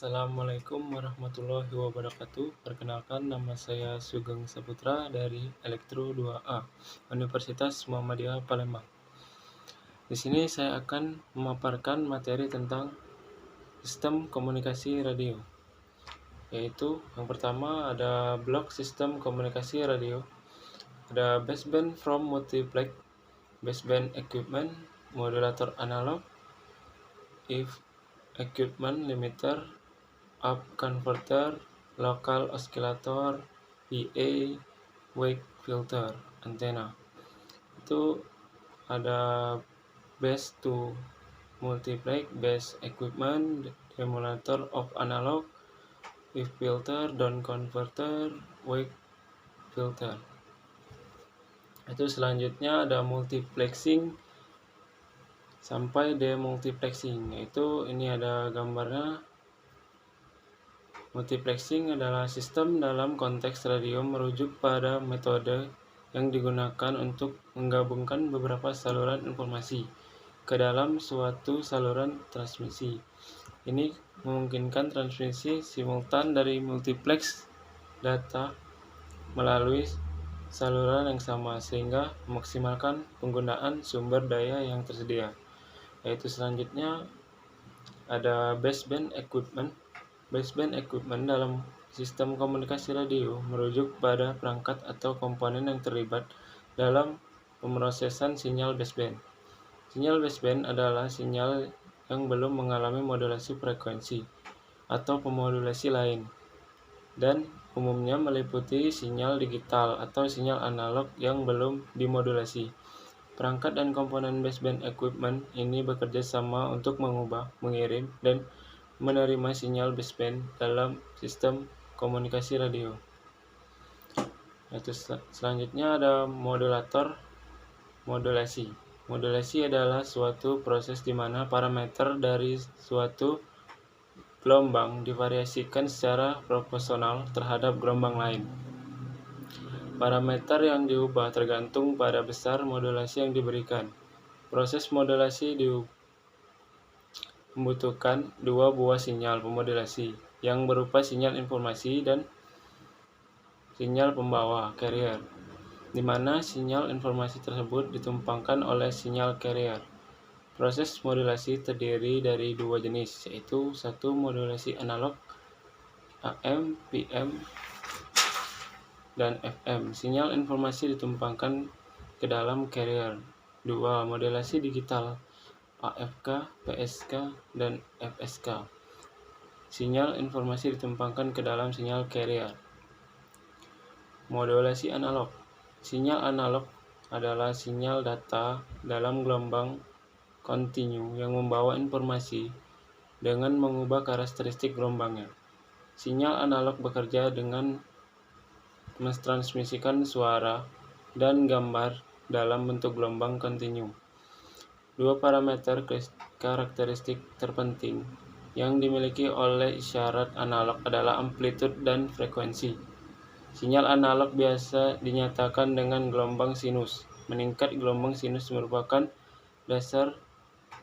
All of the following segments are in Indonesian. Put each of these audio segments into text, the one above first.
Assalamualaikum warahmatullahi wabarakatuh. Perkenalkan, nama saya Sugeng Saputra dari Elektro 2A, Universitas Muhammadiyah Palembang. Di sini saya akan memaparkan materi tentang sistem komunikasi radio. Yaitu yang pertama ada blok sistem komunikasi radio, ada baseband from multiplex, baseband equipment, modulator analog, if equipment limiter, up converter, local oscillator, PA, wave filter, antena. Itu ada base to multiplex, base equipment, emulator of analog, wave filter, down converter, wave filter. Itu selanjutnya ada multiplexing sampai demultiplexing. Itu ini ada gambarnya. Multiplexing adalah sistem dalam konteks radio merujuk pada metode yang digunakan untuk menggabungkan beberapa saluran informasi ke dalam suatu saluran transmisi. Ini memungkinkan transmisi simultan dari multiplex data melalui saluran yang sama sehingga memaksimalkan penggunaan sumber daya yang tersedia. Yaitu selanjutnya ada baseband equipment. Baseband equipment dalam sistem komunikasi radio merujuk pada perangkat atau komponen yang terlibat dalam pemrosesan sinyal baseband. Sinyal baseband adalah sinyal yang belum mengalami modulasi frekuensi atau pemodulasi lain, dan umumnya meliputi sinyal digital atau sinyal analog yang belum dimodulasi. Perangkat dan komponen baseband equipment ini bekerja sama untuk mengubah, mengirim, dan menerima sinyal baseband dalam sistem komunikasi radio. Selanjutnya ada modulator modulasi. Modulasi adalah suatu proses di mana parameter dari suatu gelombang divariasikan secara proporsional terhadap gelombang lain. Parameter yang diubah tergantung pada besar modulasi yang diberikan. Proses modulasi membutuhkan dua buah sinyal pemodulasi yang berupa sinyal informasi dan sinyal pembawa carrier, di mana sinyal informasi tersebut ditumpangkan oleh sinyal carrier. Proses modulasi terdiri dari dua jenis, yaitu satu modulasi analog AM, PM, dan FM. Sinyal informasi ditumpangkan ke dalam carrier. Dua modulasi digital AFK, PSK, dan FSK. Sinyal informasi ditumpangkan ke dalam sinyal carrier. Modulasi analog. Sinyal analog adalah sinyal data dalam gelombang kontinu yang membawa informasi dengan mengubah karakteristik gelombangnya. Sinyal analog bekerja dengan mentransmisikan suara dan gambar dalam bentuk gelombang kontinu. Dua parameter karakteristik terpenting yang dimiliki oleh isyarat analog adalah amplitude dan frekuensi. Sinyal analog biasa dinyatakan dengan gelombang sinus. Meningkat gelombang sinus merupakan dasar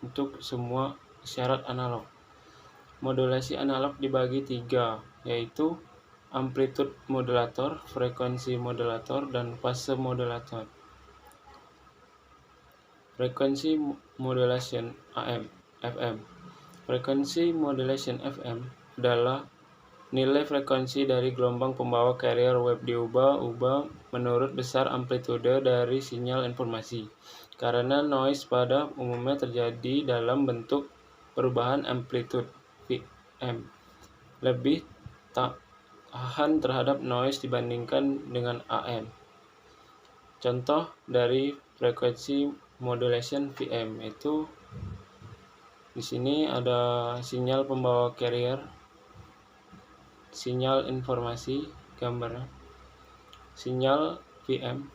untuk semua isyarat analog. Modulasi analog dibagi tiga, yaitu amplitude modulator, frekuensi modulator, dan fase modulator. Frekuensi modulation AM, FM. Frekuensi modulation FM adalah nilai frekuensi dari gelombang pembawa carrier wave diubah-ubah menurut besar amplitude dari sinyal informasi. Karena noise pada umumnya terjadi dalam bentuk perubahan amplitude Vm, lebih tahan terhadap noise dibandingkan dengan AM. Contoh dari frekuensi modulation Vm itu di sini ada sinyal pembawa carrier, sinyal informasi, gambarnya, sinyal Vm,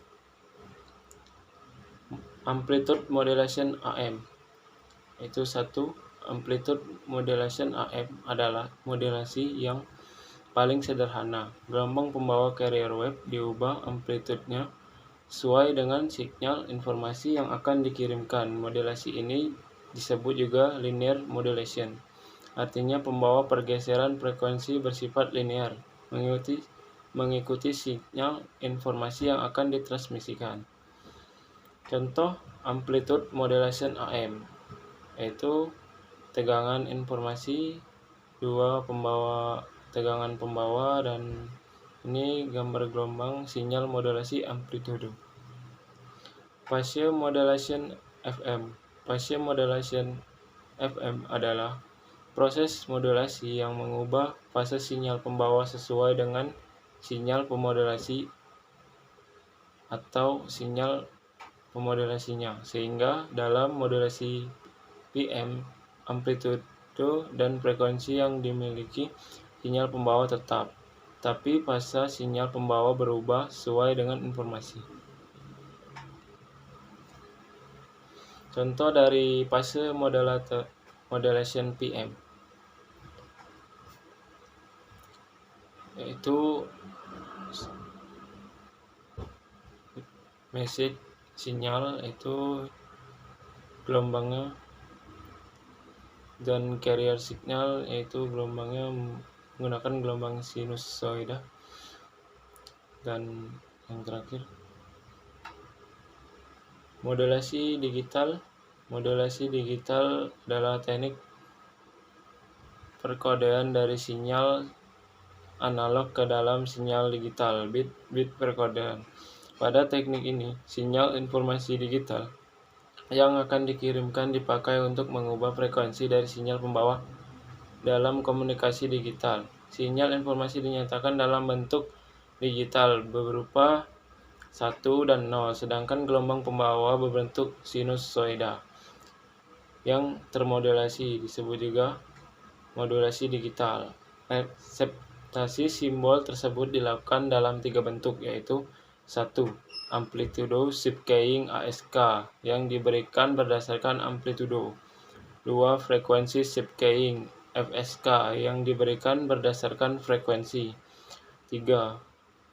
amplitude modulation AM. Itu satu, amplitude modulation AM adalah modulasi yang paling sederhana. Gelombang pembawa carrier wave diubah amplitudenya sesuai dengan sinyal informasi yang akan dikirimkan. Modulasi ini disebut juga linear modulation. artinya pembawa pergeseran frekuensi bersifat linear, mengikuti sinyal informasi yang akan ditransmisikan. Contoh amplitude modulation AM, yaitu tegangan informasi, tegangan pembawa, dan ini gambar gelombang sinyal modulasi amplitude. Phase modulation FM. Phase modulation FM adalah proses modulasi yang mengubah fase sinyal pembawa sesuai dengan sinyal pemodulasi atau sinyal pemodulasinya, sehingga dalam modulasi PM, amplitude dan frekuensi yang dimiliki sinyal pembawa tetap, tapi fase sinyal pembawa berubah sesuai dengan informasi. Contoh dari fase modulation PM, yaitu message sinyal, itu gelombangnya, dan carrier signal, yaitu gelombangnya menggunakan gelombang sinusoida. Dan yang terakhir, modulasi digital. Modulasi digital adalah teknik perkodean dari sinyal analog ke dalam sinyal digital, bit perkodean. Pada teknik ini, sinyal informasi digital yang akan dikirimkan dipakai untuk mengubah frekuensi dari sinyal pembawa dalam komunikasi digital. Sinyal informasi dinyatakan dalam bentuk digital berupa 1 dan 0, sedangkan gelombang pembawa berbentuk sinusoida yang termodulasi, disebut juga modulasi digital. Akseptasi simbol tersebut dilakukan dalam 3 bentuk, yaitu 1. Amplitude shifting ASK yang diberikan berdasarkan amplitudo. 2. Frekuensi shifting FSK yang diberikan berdasarkan frekuensi. 3.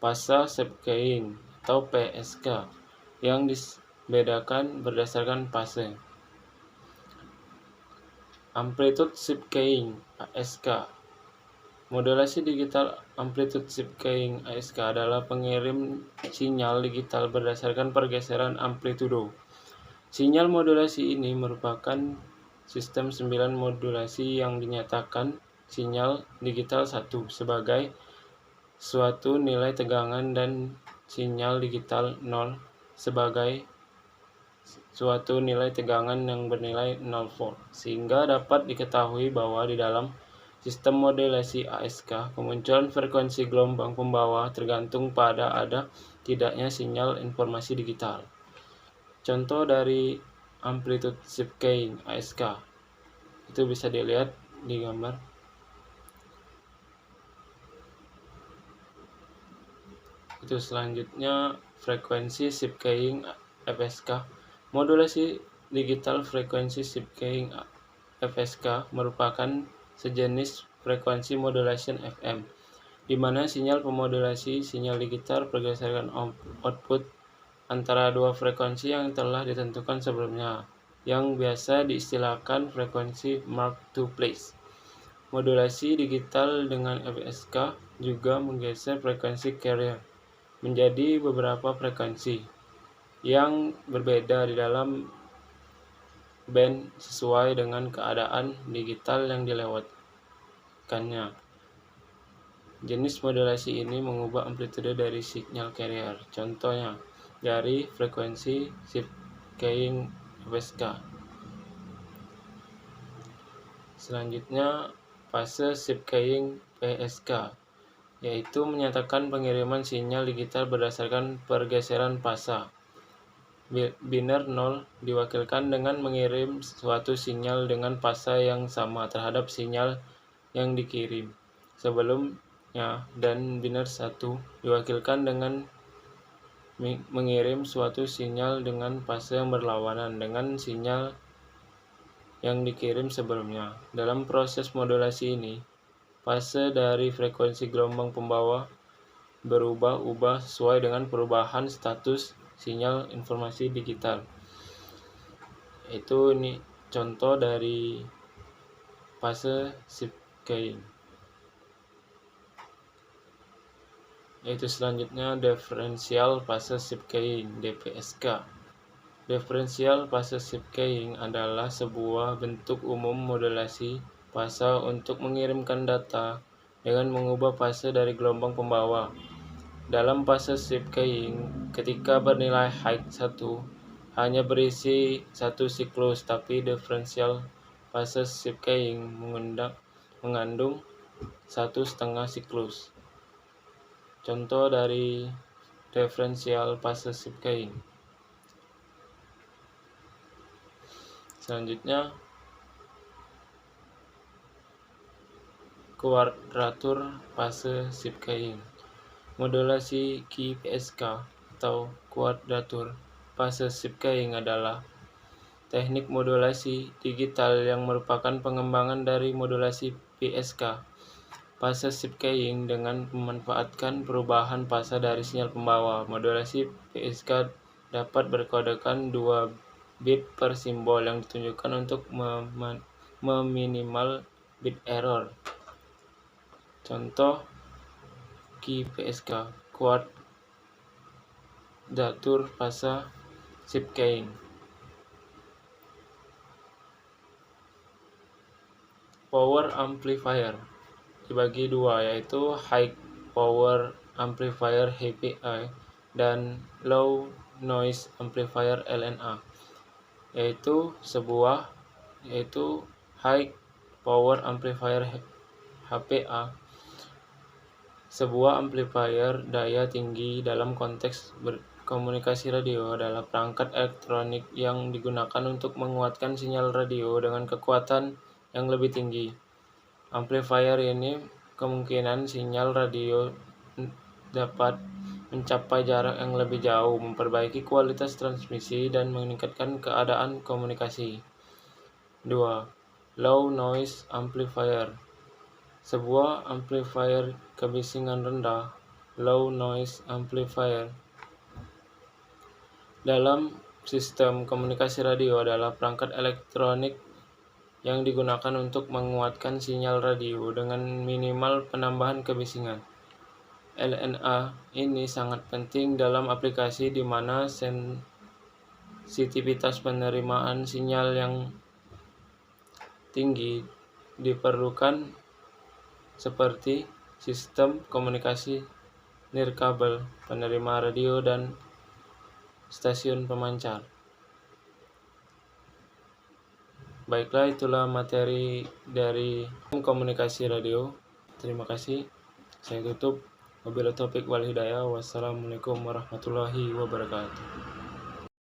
Phase shifting atau PSK yang dibedakan berdasarkan fase. Amplitude shifting ASK. Modulasi digital amplitude shifting ASK adalah pengirim sinyal digital berdasarkan pergeseran amplitudo. Sinyal modulasi ini merupakan sistem 9 modulasi yang dinyatakan sinyal digital 1 sebagai suatu nilai tegangan dan sinyal digital 0 sebagai suatu nilai tegangan yang bernilai 0 volt, sehingga dapat diketahui bahwa di dalam sistem modulasi ASK, kemunculan frekuensi gelombang pembawa tergantung pada ada tidaknya sinyal informasi digital. Contoh dari amplitude shifting ASK itu bisa dilihat di gambar. Itu selanjutnya frekuensi shifting FSK. Modulasi digital frekuensi shifting FSK merupakan sejenis frekuensi modulation FM, di mana sinyal pemodulasi sinyal digital berdasarkan output antara dua frekuensi yang telah ditentukan sebelumnya, yang biasa diistilahkan frekuensi mark-to-place. Modulasi digital dengan FSK juga menggeser frekuensi carrier menjadi beberapa frekuensi yang berbeda di dalam band sesuai dengan keadaan digital yang dilewatkannya. Jenis modulasi ini mengubah amplitude dari sinyal carrier, contohnya dari frekuensi shifting FSK. Selanjutnya, fase shifting PSK, yaitu menyatakan pengiriman sinyal digital berdasarkan pergeseran fase. Biner 0 diwakilkan dengan mengirim suatu sinyal dengan fase yang sama terhadap sinyal yang dikirim sebelumnya, dan biner 1 diwakilkan dengan mengirim suatu sinyal dengan fase yang berlawanan dengan sinyal yang dikirim sebelumnya. Dalam proses modulasi ini, fase dari frekuensi gelombang pembawa berubah-ubah sesuai dengan perubahan status sinyal informasi digital. Itu ini contoh dari fase shift keying. Yaitu selanjutnya differential fase shift keying (DFSK). Differential fase shift keying adalah sebuah bentuk umum modulasi fase untuk mengirimkan data dengan mengubah fase dari gelombang pembawa. Dalam fase shift keying, ketika bernilai height 1 hanya berisi satu siklus, tapi differential fase shift keying mengandung 1,5 siklus. Contoh dari differential fase shift keying. Selanjutnya, kuadratur fase shift keying. Modulasi QPSK atau kuadratur fase shift keying adalah teknik modulasi digital yang merupakan pengembangan dari modulasi PSK fase shift keying dengan memanfaatkan perubahan fase dari sinyal pembawa. Modulasi PSK dapat berkodekan 2 bit per simbol yang ditunjukkan untuk meminimal bit error. Contoh QPSK, kuadratur fase shift keying. Power amplifier dibagi dua, yaitu high power amplifier HPA dan low noise amplifier LNA. Yaitu high power amplifier HPA, sebuah amplifier daya tinggi dalam konteks komunikasi radio adalah perangkat elektronik yang digunakan untuk menguatkan sinyal radio dengan kekuatan yang lebih tinggi. Amplifier ini kemungkinan sinyal radio dapat mencapai jarak yang lebih jauh, memperbaiki kualitas transmisi, dan meningkatkan keadaan komunikasi. 2. Low noise amplifier, sebuah amplifier kebisingan rendah. Low noise amplifier dalam sistem komunikasi radio adalah perangkat elektronik yang digunakan untuk menguatkan sinyal radio dengan minimal penambahan kebisingan. LNA ini sangat penting dalam aplikasi di mana sensitivitas penerimaan sinyal yang tinggi diperlukan, seperti sistem komunikasi nirkabel, penerima radio, dan stasiun pemancar. Baiklah, itulah materi dari komunikasi radio. Terima kasih. Saya tutup. Wabillahi taufik wal hidayah. Wassalamualaikum warahmatullahi wabarakatuh.